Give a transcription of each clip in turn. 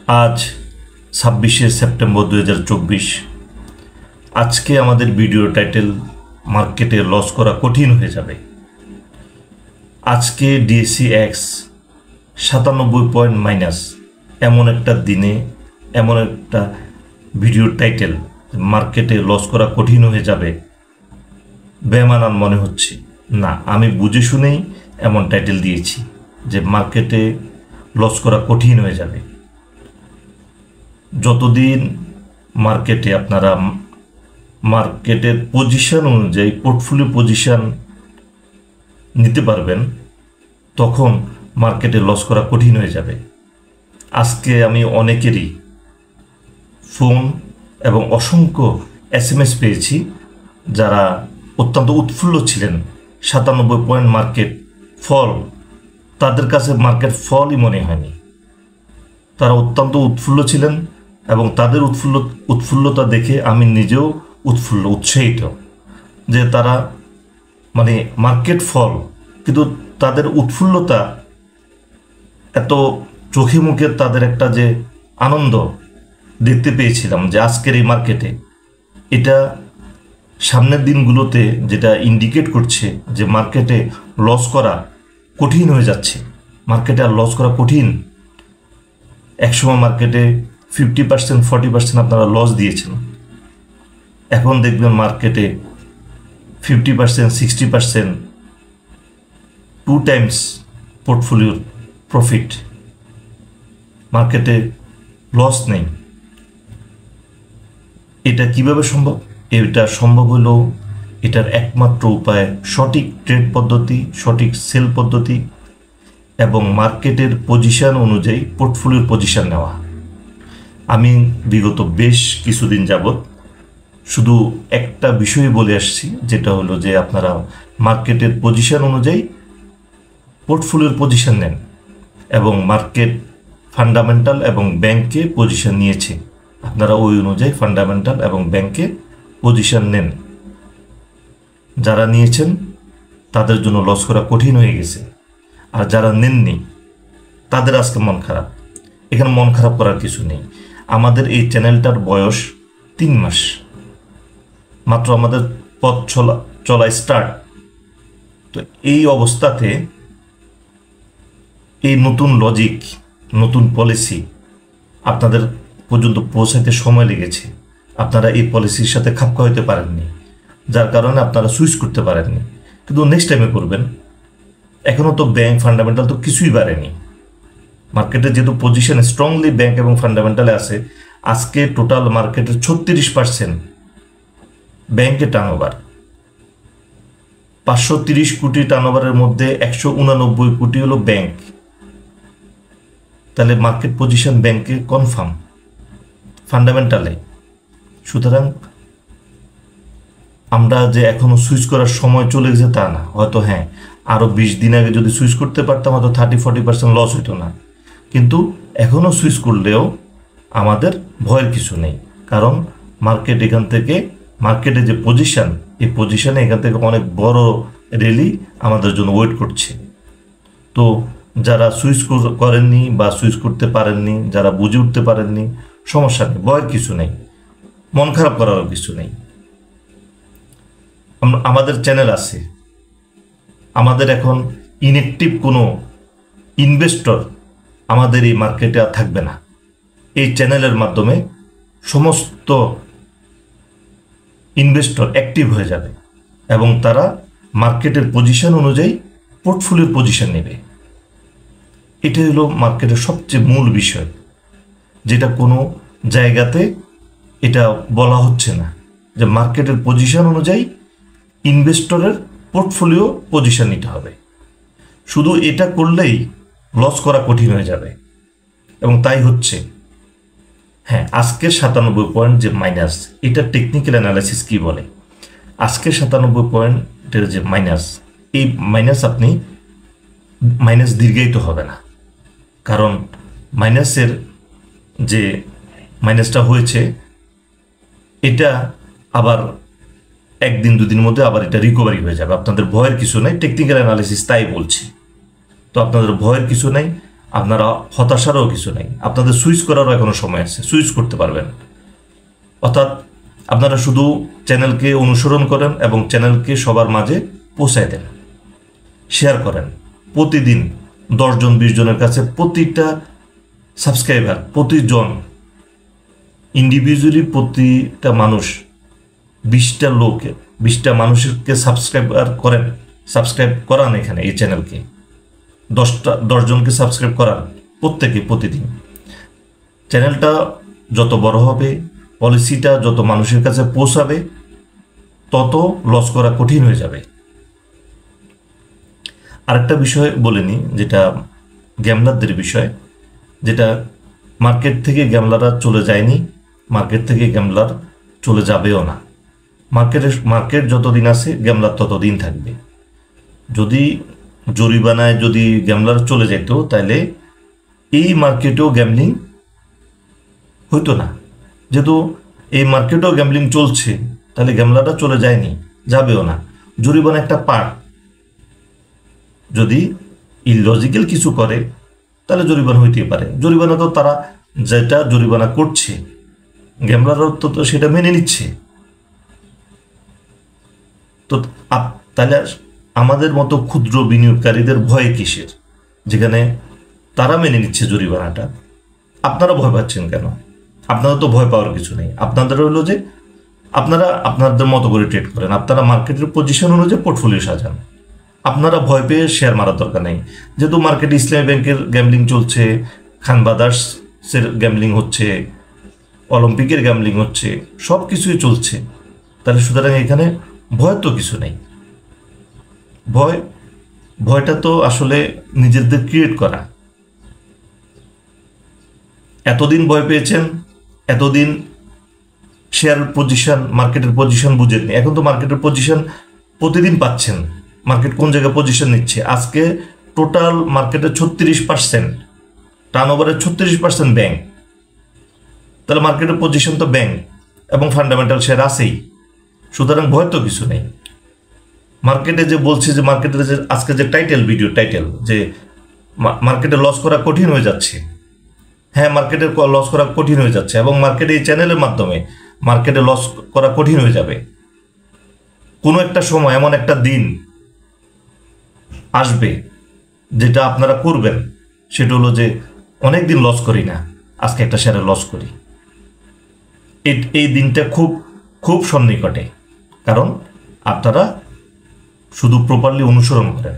आज 26 সেপ্টেম্বর 2024। আজকে আমাদের ভিডিও টাইটেল মার্কেটে লস করা কঠিন হয়ে যাবে। আজকে DACX 97 পয়েন্ট মাইনাস, এমন একটা দিনে এমন একটা ভিডিও টাইটেল মার্কেটে লস করা কঠিন হয়ে যাবে বেমানান মনে হচ্ছে না। আমি বুঝে শুনেই এমন টাইটেল দিয়েছি যে মার্কেটে লস করা কঠিন হয়ে যাবে। যতদিন মার্কেটে আপনারা মার্কেটের পজিশন অনুযায়ী পোর্টফোলিও পজিশন নিতে পারবেন, তখন মার্কেটে লস করা কঠিন হয়ে যাবে। আজকে আমি অনেকেরই ফোন এবং অসংখ্য SMS পেয়েছি যারা অত্যন্ত উৎফুল্ল ছিলেন। 97 পয়েন্ট মার্কেট ফল, তাদের কাছে মার্কেট ফলই মনে হয়নি। তারা অত্যন্ত উৎফুল্ল ছিলেন এবং তাদের উৎফুল্লতা দেখে আমি নিজেও উৎসাহিত যে তারা মার্কেট ফল, কিন্তু তাদের উৎফুল্লতা এত চোখে মুখে তাদের একটা যে আনন্দ দেখতে পেয়েছিলাম যে আজকের এই মার্কেটে এটা সামনের দিনগুলোতে যেটা ইন্ডিকেট করছে যে মার্কেটে লস করা কঠিন হয়ে যাচ্ছে। মার্কেটে আর লস করা কঠিন। একসময় মার্কেটে 50% 40% আপনারা লস দিয়েছেন, এখন দেখবেন মার্কেটে 50% 60%, 2 টাইমস পোর্টফোলিওর প্রফিট। মার্কেটে লস নেই। এটা কিভাবে সম্ভব? এটা সম্ভব হলো, এটার একমাত্র উপায় সঠিক ট্রেড পদ্ধতি, সঠিক সেল পদ্ধতি এবং মার্কেটের পজিশন অনুযায়ী পোর্টফোলিওর পজিশন নেওয়া। আমি বিগত বেশ কিছুদিন যাবৎ শুধু একটা বিষয় বলে আসছি, যেটা হলো যে আপনারা মার্কেটের পজিশন অনুযায়ী পোর্টফোলিওর পজিশন নেন এবং মার্কেট ফান্ডামেন্টাল এবং ব্যাংকে পজিশন নিয়েছে, আপনারা ওই অনুযায়ী ফান্ডামেন্টাল এবং ব্যাংকে পজিশন নেন। যারা নিয়েছেন তাদের জন্য লস করা কঠিন হয়ে গেছে, আর যারা নেননি তাদের আজকে মন খারাপ। এখানে মন খারাপ করার কিছু নেই। আমাদের এই চ্যানেলটার বয়স 3 মাস মাত্র, আমাদের পথ চলা স্টার্ট। তো এই অবস্থাতে এই নতুন লজিক, নতুন পলিসি আপনাদের পর্যন্ত পৌঁছাতে সময় লেগেছে। আপনারা এই পলিসির সাথে খাপ খাওয়াতে পারেননি, যার কারণে আপনারা সুইচ করতে পারেননি, কিন্তু নেক্সট টাইমে করবেন। এখনও তো ব্যাংক ফান্ডামেন্টাল তো কিছুই বাড়েনি। মার্কেটে যেহেতু পজিশন স্ট্রংলি ব্যাংক এবং ফান্ডামেন্টালে আছে, আজকে টোটাল মার্কেটের 36% ব্যাংকে টার্নওভার। 530 কোটি টার্নওভারের মধ্যে 189 কোটি হলো ব্যাংক। তাহলে মার্কেট পজিশন ব্যাংকে কনফার্ম, ফান্ডামেন্টালে। সুতরাং আমরা যে এখনো সুইচ করার সময় চলে গেছে তা না। হয়তো হ্যাঁ, আরও 20 দিন আগে যদি সুইচ করতে পারতাম হয়তো 30-40% লস হইতো না, কিন্তু এখনও সুইচ করলেও আমাদের ভয়ের কিছু নেই। কারণ মার্কেট এখান থেকে, মার্কেটে যে পজিশন, এই পজিশনে এখান থেকে অনেক বড় র্যালি আমাদের জন্য ওয়েট করছে। তো যারা সুইচ করেননি বা সুইচ করতে পারেননি, যারা বুঝে উঠতে পারেননি, সমস্যা নেই, ভয়ের কিছু নেই, মন খারাপ করারও কিছু নেই। আমাদের চ্যানেল আছে, আমাদের এখন ইনঅ্যাক্টিভ কোনো ইনভেস্টর আমাদের এই মার্কেটে আর থাকবে না। এই চ্যানেলের মাধ্যমে সমস্ত ইনভেস্টর অ্যাক্টিভ হয়ে যাবে এবং তারা মার্কেটের পজিশন অনুযায়ী পোর্টফোলিওর পজিশন নেবে। এটাই হলো মার্কেটের সবচেয়ে মূল বিষয়, যেটা কোনো জায়গাতে এটা বলা হচ্ছে না যে মার্কেটের পজিশন অনুযায়ী ইনভেস্টরের পোর্টফোলিও পজিশন নিতে হবে। শুধু এটা করলেই লস করা কঠিন হয়ে যাবে এবং তাই হচ্ছে। হ্যাঁ, আজকের 97 পয়েন্ট যে মাইনাস, এটা টেকনিক্যাল অ্যানালাইসিস কি বলে? আজকের 97 পয়েন্টের যে মাইনাস, এই মাইনাস আপনি মাইনাস দীর্ঘায়িত হবে না। কারণ মাইনাসের যে মাইনাসটা হয়েছে এটা আবার 1-2 দিনের মধ্যে আবার এটা রিকভারি হয়ে যাবে। আপনাদের ভয়ের কিছু নাই, টেকনিক্যাল অ্যানালিসিস তাই বলছি। তো আপনাদের ভয়ের কিছু নাই। আপনারা হতাশারও কিছু নেই, আপনাদের সুইচ করারও এখনো সময় আছে, সুইচ করতে পারবেন। অর্থাৎ আপনারা শুধু চ্যানেলকে অনুসরণ করেন এবং চ্যানেলকে সবার মাঝে পৌঁছায় দেন, শেয়ার করেন। প্রতিদিন 10 জন 20 জনের কাছে, প্রতিটা সাবস্ক্রাইবার, প্রতিজন ইন্ডিভিজুয়ালি, প্রতিটা মানুষ 20টা লোক, 20টা মানুষকে সাবস্ক্রাইব করান এখানে এই চ্যানেলকে, 10 জনকে সাবস্ক্রাইব করান প্রত্যেকে প্রতিদিন। চ্যানেলটা যত বড় হবে, পলিসিটা যত মানুষের কাছে পৌঁছাবে, তত লস করা কঠিন হয়ে যাবে। আরেকটা বিষয় বলে নিই, যেটা গ্যামলারদের বিষয়, যেটা মার্কেট থেকে গ্যামলাররা চলে যায়নি, মার্কেট থেকে গ্যামলার চলে যাবেও না। মার্কেট যতদিন আছে গ্যামলার ততদিন থাকবে। যদি জরিমানায় যদি গ্যামলার চলে যেত, তাহলে এই মার্কেটেও গ্যামলিং হইতো না। যেহেতু এই মার্কেটেও গ্যামলিং চলছে, তাহলে গ্যামলাররা চলে যায়নি, যাবেও না। জরিমানা একটা পার্ট। যদি ইললজিক্যাল কিছু করে তাহলে জরিমানা হইতেই পারে। জরিমানা তো তারা যেটা জরিমানা করছে, গ্যামলাররা তো সেটা মেনে নিচ্ছে। তো তাহলে আমাদের মতো ক্ষুদ্র বিনিয়োগকারীদের ভয় কিসের, যেখানে তারা মেনে নিচ্ছে জরিমানাটা? আপনারা ভয় পাচ্ছেন কেন? আপনাদের তো ভয় পাওয়ার কিছু নেই। আপনাদের হলো যে আপনারা আপনাদের মতো করে ট্রেড করেন, আপনারা মার্কেটের পজিশন অনুযায়ী পোর্টফোলিও সাজান। আপনারা ভয় পেয়ে শেয়ার মারার দরকার নেই। যেহেতু মার্কেটে ইসলামী ব্যাংকের গ্যামলিং চলছে, খান ব্রাদার্সের গ্যামলিং হচ্ছে, অলিম্পিকের গ্যামলিং হচ্ছে, সব কিছুই চলছে, তাহলে সুতরাং এখানে ভয় তো কিছু নেই। ভয়টা তো আসলে নিজেদের ক্রিয়েট করা। এতদিন ভয় পেয়েছেন, এতদিন শেয়ার পজিশন, মার্কেটের পজিশন বুঝেননি। এখন তো মার্কেটের পজিশন প্রতিদিন পাচ্ছেন, মার্কেট কোন জায়গায় পজিশন নিচ্ছে। আজকে টোটাল মার্কেটের 36%, টার্নওভারের 36% ব্যাংক। তাহলে মার্কেটের পজিশন তো ব্যাংক এবং ফান্ডামেন্টাল শেয়ার আছেই, সুতরাং ভয় তো কিছু নেই। মার্কেটে যে বলছে যে মার্কেটের যে আজকে যে ভিডিও টাইটেল যে মার্কেটে লস করা কঠিন হয়ে যাচ্ছে, হ্যাঁ মার্কেটের লস করা কঠিন হয়ে যাচ্ছে, এবং মার্কেটে এই চ্যানেলের মাধ্যমে মার্কেটে লস করা কঠিন হয়ে যাবে। কোনো একটা সময়, এমন একটা দিন আসবে যেটা আপনারা করবেন, সেটা হলো যে অনেক দিন লস করি না, আজকে একটা শেয়ারে লস করি। এই দিনটা খুব খুব সন্নিকটে, কারণ আপনারা শুধু প্রপারলি অনুসরণ করেন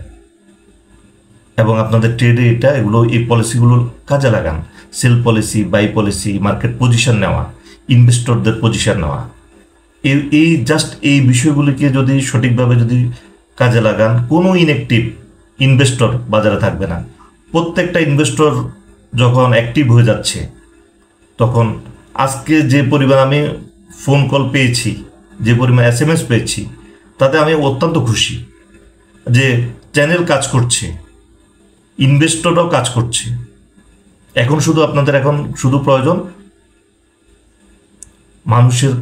এবং আপনাদের ট্রেডে এগুলো এই পলিসিগুলো কাজে লাগান। Sell policy, buy policy, market position নেওয়া, ইনভেস্টরদের পজিশন নেওয়া, এই বিষয়গুলিকে যদি সঠিকভাবে যদি কাজে লাগান, কোনো ইনঅ্যাক্টিভ ইনভেস্টর বাজারে থাকবে না। প্রত্যেকটা ইনভেস্টর যখন অ্যাক্টিভ হয়ে যাচ্ছে, তখন আজকে যে পরিমাণ আমি ফোন কল পেয়েছি, যে পরিমাণ SMS পেয়েছি, তাতে আমি অত্যন্ত খুশি যে চ্যানেল কাজ করছে, ইনভেস্টররাও কাজ করছে। এখন শুধু প্রয়োজন মানুষের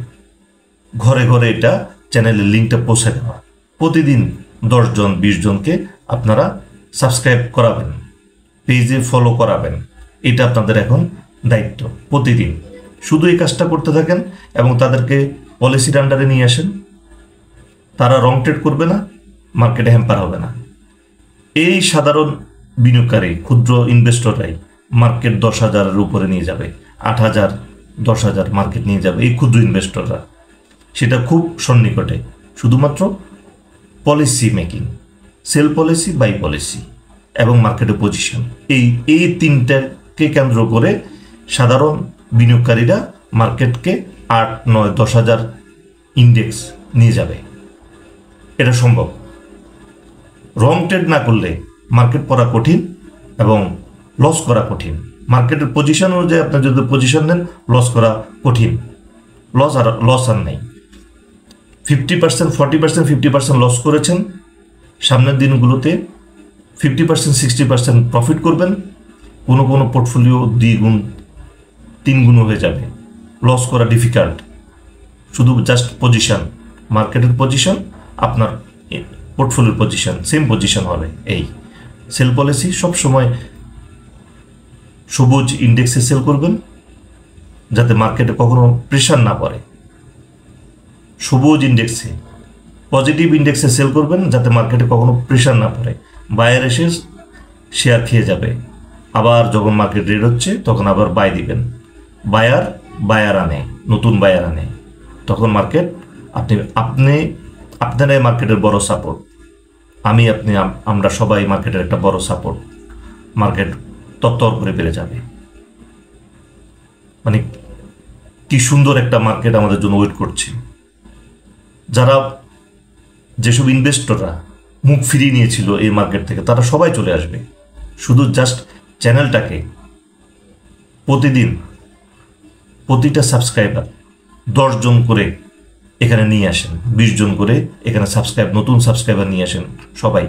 ঘরে ঘরে এটা চ্যানেলের লিঙ্কটা পৌঁছে দেওয়া। প্রতিদিন 10 জন 20 জনকে আপনারা সাবস্ক্রাইব করাবেন, পেজে ফলো করাবেন। এটা আপনাদের এখন দায়িত্ব। প্রতিদিন শুধু এই কাজটা করতে থাকেন এবং তাদেরকে পলিসির আন্ডারে নিয়ে আসেন। তারা রং ট্রেড করবে না, মার্কেটে হ্যাম্পার হবে না। এই সাধারণ বিনিয়োগকারী ক্ষুদ্র ইনভেস্টররাই মার্কেট 10,000-এর উপরে নিয়ে যাবে, 8,000, 10,000 মার্কেট নিয়ে যাবে এই ক্ষুদ্র ইনভেস্টররা। সেটা খুব সন্নিকটে। শুধুমাত্র policy making, sell policy, buy policy এবং মার্কেটের পজিশন, এই তিনটাকে কেন্দ্র করে সাধারণ বিনিয়োগকারীরা মার্কেটকে 8, 9, 10,000 ইন্ডেক্স নিয়ে যাবে। এটা সম্ভব। রং ট্রেড না করলে মার্কেট পড়া কঠিন এবং লস করা কঠিন। মার্কেটের পজিশন অনুযায়ী আপনি যদি পজিশন নেন, লস করা কঠিন। লস আর নেই। 50%, 40%, 50% লস করেছেন, সামনের দিনগুলোতে 50%, 60% প্রফিট করবেন। কোনো পোর্টফোলিও 2 গুণ 3 গুণ হয়ে যাবে। লস করা ডিফিকাল্ট। শুধু জাস্ট পজিশন, মার্কেটের পজিশন, আপনার পোর্টফোলিওর পজিশন সেম পজিশন হবে। এই সেল পলিসি সবসময় সবুজ ইন্ডেক্সে সেল করবেন, যাতে মার্কেটে কখনো প্রেশার না পড়ে। সবুজ ইন্ডেক্সে, পজিটিভ ইন্ডেক্সে সেল করবেন, যাতে মার্কেটে কখনো প্রেশার না পড়ে। বায়ার এসে শেয়ার খেয়ে যাবে, আবার যখন মার্কেট রেড হচ্ছে তখন আবার বাই দিবেন। বায়ার আনে, নতুন বায়ার আনে, তখন মার্কেট আপনারাই মার্কেটের বড় সাপোর্ট। আমরা সবাই মার্কেটের একটা বড় সাপোর্ট। মার্কেট তত্তর করে বেড়ে যাবে। মানে কি সুন্দর একটা মার্কেট আমাদের জন্য ওয়েট করছে। যেসব ইনভেস্টররা মুখ ফিরিয়ে নিয়েছিল এই মার্কেট থেকে, তারা সবাই চলে আসবে। শুধু জাস্ট চ্যানেলটাকে প্রতিদিন প্রতিটা সাবস্ক্রাইবার 10 জন করে এখানে নিয়ে আসেন, 20 জন করে এখানে নতুন সাবস্ক্রাইবার নিয়ে আসেন। সবাই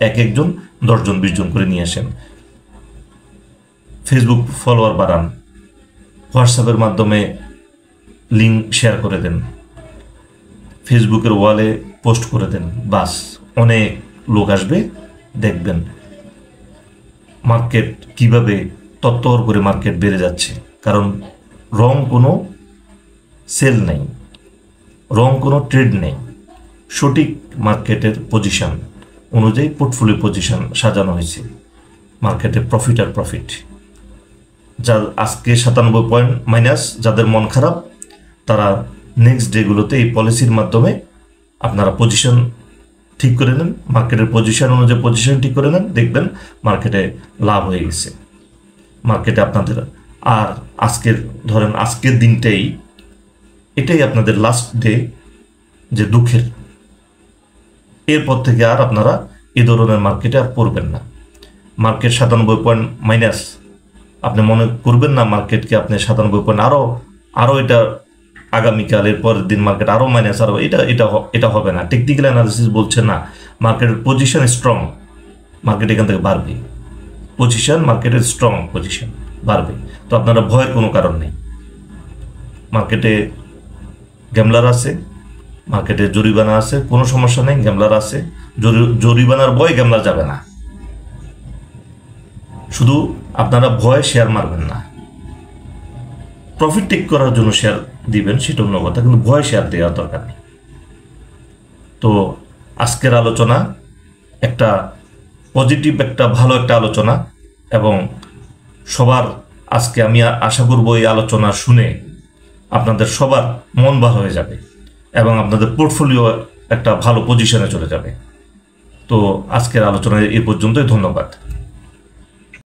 একজন 10 জন 20 জন করে নিয়ে আসেন। ফেসবুক ফলোয়ার বাড়ান, হোয়াটসঅ্যাপের মাধ্যমে লিঙ্ক শেয়ার করে দেন, ফেসবুকের ওয়ালে পোস্ট করে দেন। বাস, অনেক লোক আসবে, দেখবেন মার্কেট কিভাবে তত্তর করে মার্কেট বেড়ে যাচ্ছে। কারণ রং কোনো সেল নেই, রং কোনো ট্রেড নেই। সঠিক মার্কেটের পজিশন অনুযায়ী পোর্টফোলিও পজিশন সাজানো হয়েছে। মার্কেটে প্রফিট আর প্রফিট। আজকে 97 পয়েন্ট মাইনাস, যাদের মন খারাপ তারা নেক্সট ডেগুলোতে এই পলিসির মাধ্যমে আপনারা পজিশন ঠিক করে নেন, মার্কেটের পজিশন অনুযায়ী পজিশন ঠিক করে নেন, দেখবেন মার্কেটে লাভ হয়ে গেছে। মার্কেটে আপনাদের আর আজকের দিনটাই, এটাই আপনাদের লাস্ট ডে যে দুঃখের। এরপর থেকে আর আপনারা এই ধরনের মার্কেটে আর পড়বেন না। মার্কেট 97 পয়েন্ট মাইনাস, আপনি মনে করবেন না মার্কেটকে আপনি 97 পয়েন্ট আরও এটা আগামীকাল এর পরের দিন মার্কেট আরও মাইনাস, আরও এটা হবে না। টেকনিক্যাল অ্যানালিসিস বলছে না, মার্কেটের পজিশন স্ট্রং, মার্কেট এখান থেকে বাড়বে। মার্কেটের স্ট্রং পজিশন বাড়বে। তো আপনারা ভয়ের কোনো কারণ নেই। মার্কেটে গ্যামলার আছে, মার্কেটে জরিমানা আছে, কোনো সমস্যা নেই। গ্যামলার আছে, জরিমানার ভয় গ্যামলার যাবে না। শুধু আপনারা ভয় শেয়ার মারবেন না। প্রফিট টেক করার জন্য শেয়ার দিবেন, সেটা অন্য কথা, কিন্তু ভয় শেয়ার দেওয়ার দরকার নেই। তো আজকের আলোচনা একটা পজিটিভ, একটা ভালো একটা আলোচনা, এবং সবার আজকে আমি আশা করব এই আলোচনা শুনে আপনাদের সবার মন ভালো হয়ে যাবে এবং আপনাদের পোর্টফোলিও একটা ভালো পজিশনে চলে যাবে। তো আজকের আলোচনা এই পর্যন্তই। ধন্যবাদ।